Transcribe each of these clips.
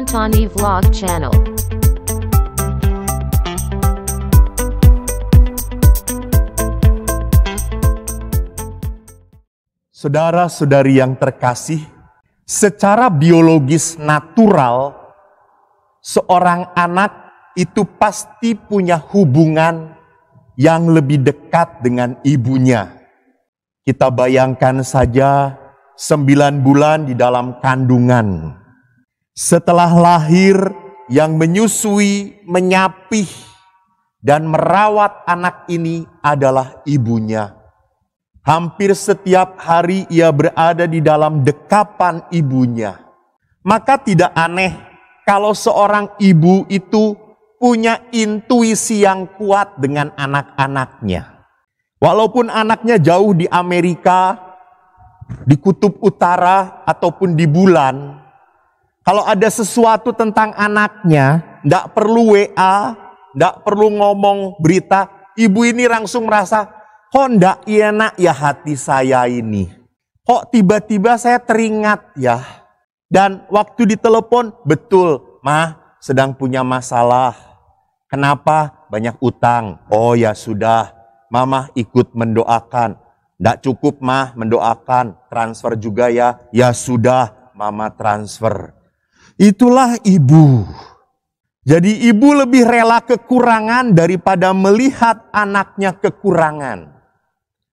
Tani Vlog Channel. Saudara-saudari yang terkasih, secara biologis natural, seorang anak itu pasti punya hubungan yang lebih dekat dengan ibunya. Kita bayangkan saja 9 bulan di dalam kandungan. Setelah lahir, yang menyusui, menyapih, dan merawat anak ini adalah ibunya. Hampir setiap hari ia berada di dalam dekapan ibunya. Maka tidak aneh kalau seorang ibu itu punya intuisi yang kuat dengan anak-anaknya. Walaupun anaknya jauh di Amerika, di kutub utara, ataupun di bulan, kalau ada sesuatu tentang anaknya, tidak perlu WA, tidak perlu ngomong berita, ibu ini langsung merasa, kok ndak enak ya hati saya ini. Kok tiba-tiba saya teringat ya. Dan waktu ditelepon, betul, Mah sedang punya masalah. Kenapa? Banyak utang. Oh ya sudah, Mama ikut mendoakan. Ndak cukup Mah mendoakan, transfer juga ya. Ya sudah, Mama transfer. Itulah ibu. Jadi ibu lebih rela kekurangan daripada melihat anaknya kekurangan.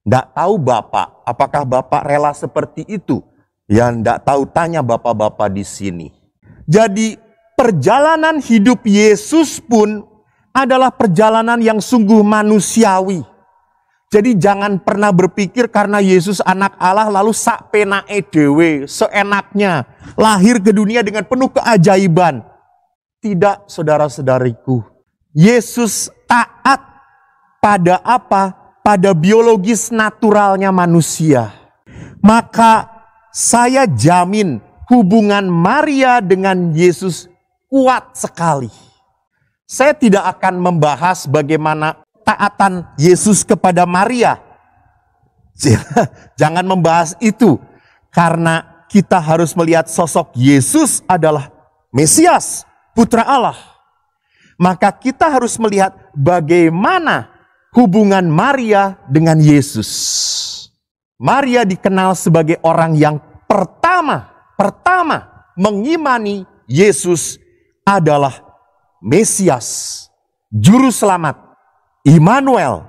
Nggak tahu Bapak, apakah Bapak rela seperti itu? Ya nggak tahu, tanya Bapak-Bapak di sini. Jadi perjalanan hidup Yesus pun adalah perjalanan yang sungguh manusiawi. Jadi jangan pernah berpikir karena Yesus anak Allah lalu sak penae dewe, seenaknya lahir ke dunia dengan penuh keajaiban. Tidak, saudara-saudariku. Yesus taat pada apa? Pada biologis naturalnya manusia. Maka saya jamin hubungan Maria dengan Yesus kuat sekali. Saya tidak akan membahas bagaimana taatan Yesus kepada Maria. Jangan membahas itu. Karena kita harus melihat sosok Yesus adalah Mesias, Putra Allah. Maka kita harus melihat bagaimana hubungan Maria dengan Yesus. Maria dikenal sebagai orang yang pertama mengimani Yesus adalah Mesias, Juru Selamat, Immanuel.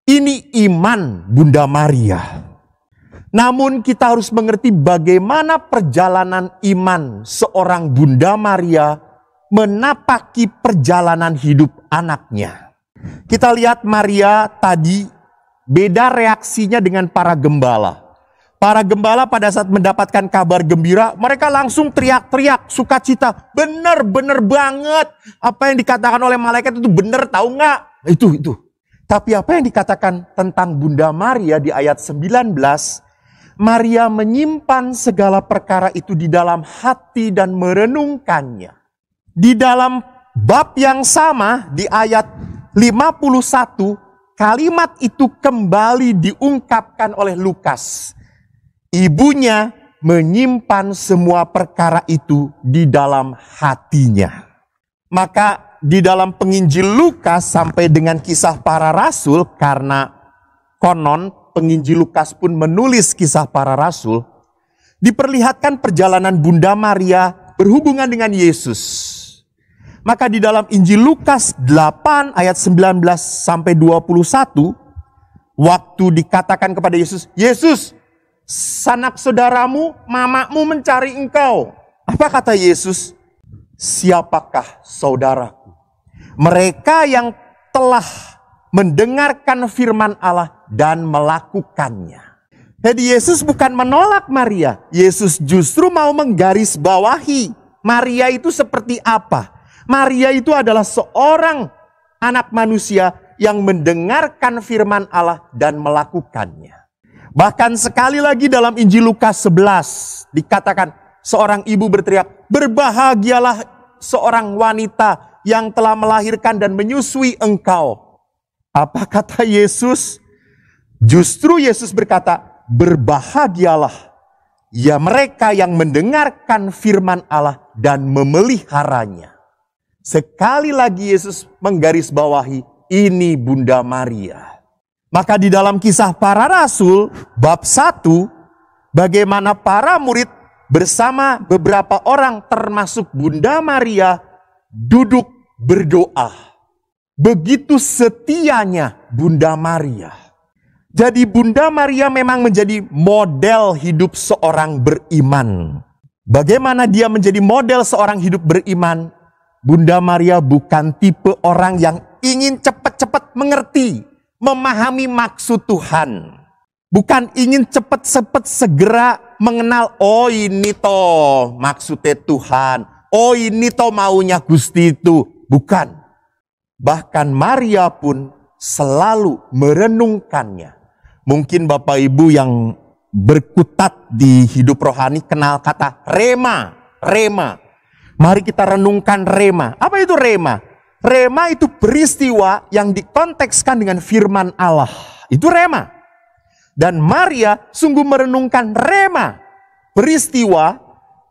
Ini iman Bunda Maria. Namun kita harus mengerti bagaimana perjalanan iman seorang Bunda Maria menapaki perjalanan hidup anaknya. Kita lihat Maria tadi beda reaksinya dengan para gembala. Para gembala pada saat mendapatkan kabar gembira, mereka langsung teriak-teriak, sukacita. Benar-benar banget. Apa yang dikatakan oleh malaikat itu benar, tahu nggak? Itu. Tapi apa yang dikatakan tentang Bunda Maria di ayat 19, Maria menyimpan segala perkara itu di dalam hati dan merenungkannya. Di dalam bab yang sama di ayat 51, kalimat itu kembali diungkapkan oleh Lukas. Ibunya menyimpan semua perkara itu di dalam hatinya. Maka di dalam penginjil Lukas sampai dengan kisah para rasul, karena konon penginjil Lukas pun menulis kisah para rasul, diperlihatkan perjalanan Bunda Maria berhubungan dengan Yesus. Maka di dalam Injil Lukas 8 ayat 19 sampai 21, waktu dikatakan kepada Yesus, Yesus, sanak saudaramu, mamamu mencari engkau. Apa kata Yesus? Siapakah saudaraku? Mereka yang telah mendengarkan firman Allah dan melakukannya. Jadi Yesus bukan menolak Maria. Yesus justru mau menggarisbawahi Maria itu seperti apa. Maria itu adalah seorang anak manusia yang mendengarkan firman Allah dan melakukannya. Bahkan sekali lagi dalam Injil Lukas 11 dikatakan seorang ibu berteriak, berbahagialah seorang wanita yang telah melahirkan dan menyusui engkau. Apa kata Yesus? Justru Yesus berkata, berbahagialah ya mereka yang mendengarkan firman Allah dan memeliharanya. Sekali lagi Yesus menggarisbawahi, ini Bunda Maria. Maka di dalam Kisah Para Rasul bab 1, bagaimana para murid bersama beberapa orang termasuk Bunda Maria duduk berdoa. Begitu setianya Bunda Maria. Jadi Bunda Maria memang menjadi model hidup seorang beriman. Bagaimana dia menjadi model seorang hidup beriman? Bunda Maria bukan tipe orang yang ingin cepat-cepat mengerti, memahami maksud Tuhan. Bukan ingin cepat-cepat segera mengenal, oh ini toh maksudnya Tuhan. Oh ini toh maunya Gusti itu. Bukan. Bahkan Maria pun selalu merenungkannya. Mungkin Bapak Ibu yang berkutat di hidup rohani kenal kata rema. Rema. Mari kita renungkan rema. Apa itu rema? Rema itu peristiwa yang dikontekskan dengan firman Allah. Itu rema. Dan Maria sungguh merenungkan rema. Peristiwa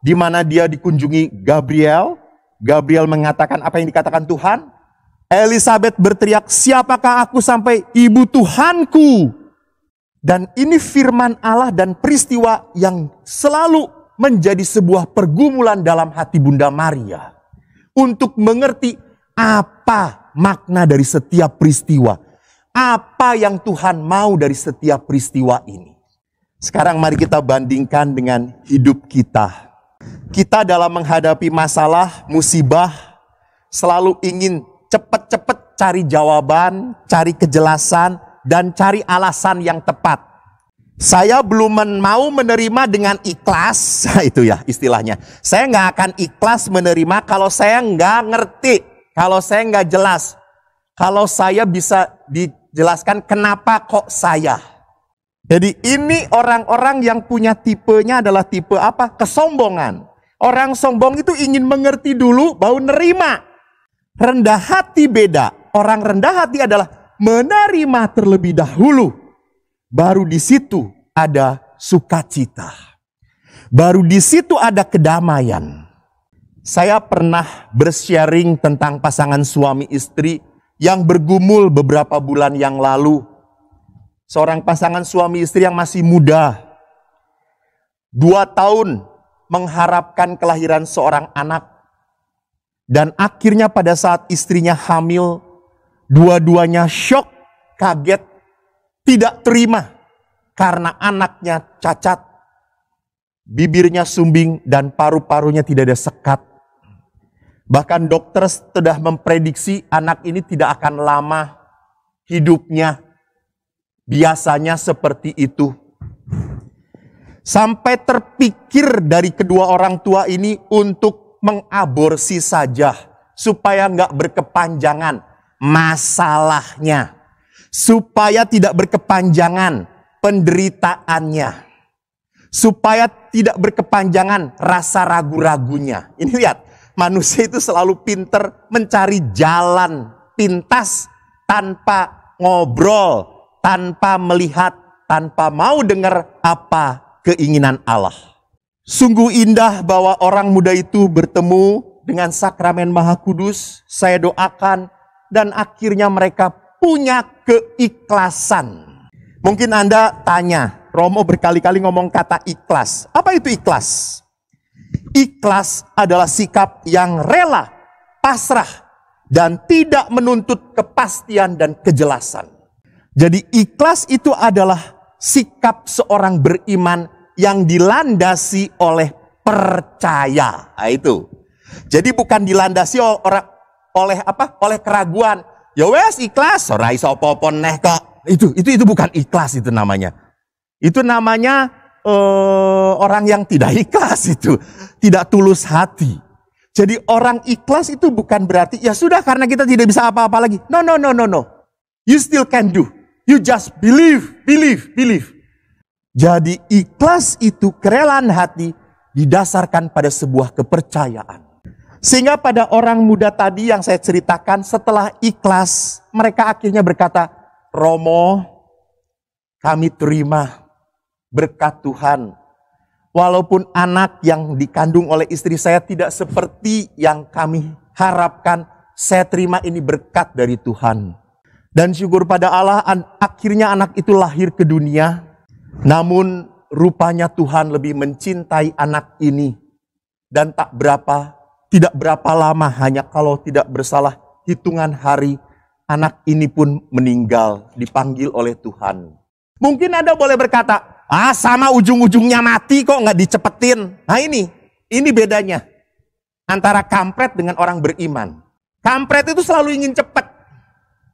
di mana dia dikunjungi Gabriel. Gabriel mengatakan apa yang dikatakan Tuhan. Elizabeth berteriak, siapakah aku sampai ibu Tuhanku? Dan ini firman Allah dan peristiwa yang selalu menjadi sebuah pergumulan dalam hati Bunda Maria. Untuk mengerti apa makna dari setiap peristiwa. Apa yang Tuhan mau dari setiap peristiwa ini. Sekarang mari kita bandingkan dengan hidup kita. Kita dalam menghadapi masalah, musibah, selalu ingin cepat-cepat cari jawaban, cari kejelasan, dan cari alasan yang tepat. Saya belum mau menerima dengan ikhlas, itu ya istilahnya. Saya nggak akan ikhlas menerima kalau saya nggak ngerti, kalau saya nggak jelas. Kalau saya bisa dijelaskan kenapa kok saya. Jadi ini orang-orang yang punya tipenya adalah tipe apa? Kesombongan. Orang sombong itu ingin mengerti dulu baru nerima. Rendah hati beda. Orang rendah hati adalah menerima terlebih dahulu. Baru di situ ada sukacita. Baru di situ ada kedamaian. Saya pernah bersharing tentang pasangan suami istri yang bergumul beberapa bulan yang lalu. Seorang pasangan suami istri yang masih muda. 2 tahun mengharapkan kelahiran seorang anak. Dan akhirnya pada saat istrinya hamil, dua-duanya syok, kaget, tidak terima. Karena anaknya cacat, bibirnya sumbing dan paru-parunya tidak ada sekat. Bahkan dokter sudah memprediksi anak ini tidak akan lama hidupnya. Biasanya seperti itu. Sampai terpikir dari kedua orang tua ini untuk mengaborsi saja. Supaya nggak berkepanjangan masalahnya. Supaya tidak berkepanjangan penderitaannya. Supaya tidak berkepanjangan rasa ragu-ragunya. Ini lihat. Manusia itu selalu pinter mencari jalan pintas tanpa ngobrol, tanpa melihat, tanpa mau dengar apa keinginan Allah. Sungguh indah bahwa orang muda itu bertemu dengan sakramen Maha Kudus. Saya doakan dan akhirnya mereka punya keikhlasan. Mungkin Anda tanya, Romo berkali-kali ngomong kata ikhlas. Apa itu ikhlas? Ikhlas adalah sikap yang rela, pasrah, dan tidak menuntut kepastian dan kejelasan. Jadi ikhlas itu adalah sikap seorang beriman yang dilandasi oleh percaya. Nah, itu. Jadi bukan dilandasi oleh apa? Oleh keraguan. Ya wes ikhlas, ora iso apa-apa neh kok. Itu bukan ikhlas itu namanya. Itu namanya orang yang tidak ikhlas itu. Tidak tulus hati. Jadi orang ikhlas itu bukan berarti ya sudah karena kita tidak bisa apa-apa lagi. No. You still can do. You just believe. Jadi ikhlas itu kerelaan hati didasarkan pada sebuah kepercayaan. Sehingga pada orang muda tadi yang saya ceritakan setelah ikhlas mereka akhirnya berkata, Romo kami terima berkat Tuhan. Walaupun anak yang dikandung oleh istri saya tidak seperti yang kami harapkan, saya terima ini berkat dari Tuhan. Dan syukur pada Allah, akhirnya anak itu lahir ke dunia. Namun rupanya Tuhan lebih mencintai anak ini. Dan tidak berapa lama, hanya kalau tidak bersalah hitungan hari, anak ini pun meninggal, dipanggil oleh Tuhan. Mungkin Anda boleh berkata, sama ujung-ujungnya mati kok nggak dicepetin. Nah ini bedanya antara kampret dengan orang beriman. Kampret itu selalu ingin cepat,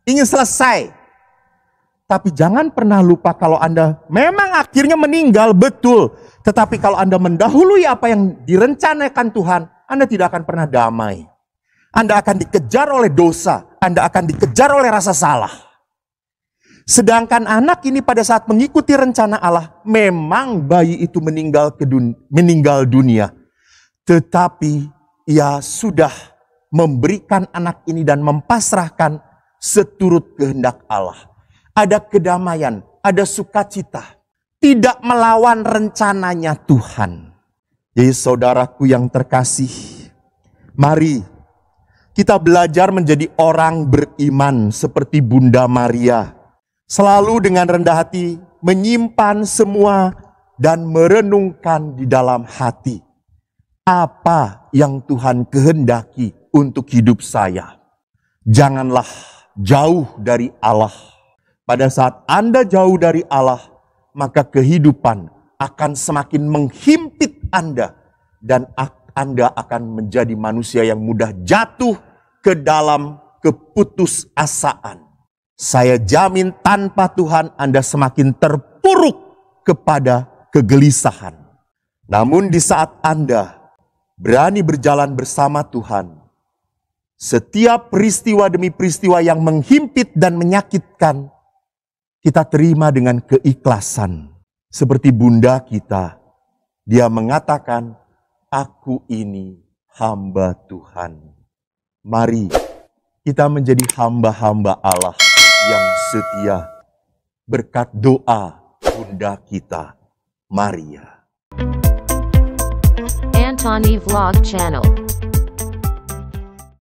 ingin selesai. Tapi jangan pernah lupa kalau Anda memang akhirnya meninggal, betul. Tetapi kalau Anda mendahului apa yang direncanakan Tuhan, Anda tidak akan pernah damai. Anda akan dikejar oleh dosa, Anda akan dikejar oleh rasa salah. Sedangkan anak ini pada saat mengikuti rencana Allah, memang bayi itu meninggal dunia. Tetapi ia sudah memberikan anak ini dan mempasrahkan seturut kehendak Allah. Ada kedamaian, ada sukacita. Tidak melawan rencananya Tuhan. Jadi saudaraku yang terkasih, mari kita belajar menjadi orang beriman seperti Bunda Maria. Selalu dengan rendah hati menyimpan semua dan merenungkan di dalam hati. Apa yang Tuhan kehendaki untuk hidup saya. Janganlah jauh dari Allah. Pada saat Anda jauh dari Allah, maka kehidupan akan semakin menghimpit Anda. Dan Anda akan menjadi manusia yang mudah jatuh ke dalam keputusasaan. Saya jamin tanpa Tuhan Anda semakin terpuruk kepada kegelisahan. Namun di saat Anda berani berjalan bersama Tuhan, setiap peristiwa demi peristiwa yang menghimpit dan menyakitkan, kita terima dengan keikhlasan. Seperti bunda kita, dia mengatakan, aku ini hamba Tuhan. Mari kita menjadi hamba-hamba Allah yang setia berkat doa bunda kita, Maria. Antoni Vlog Channel.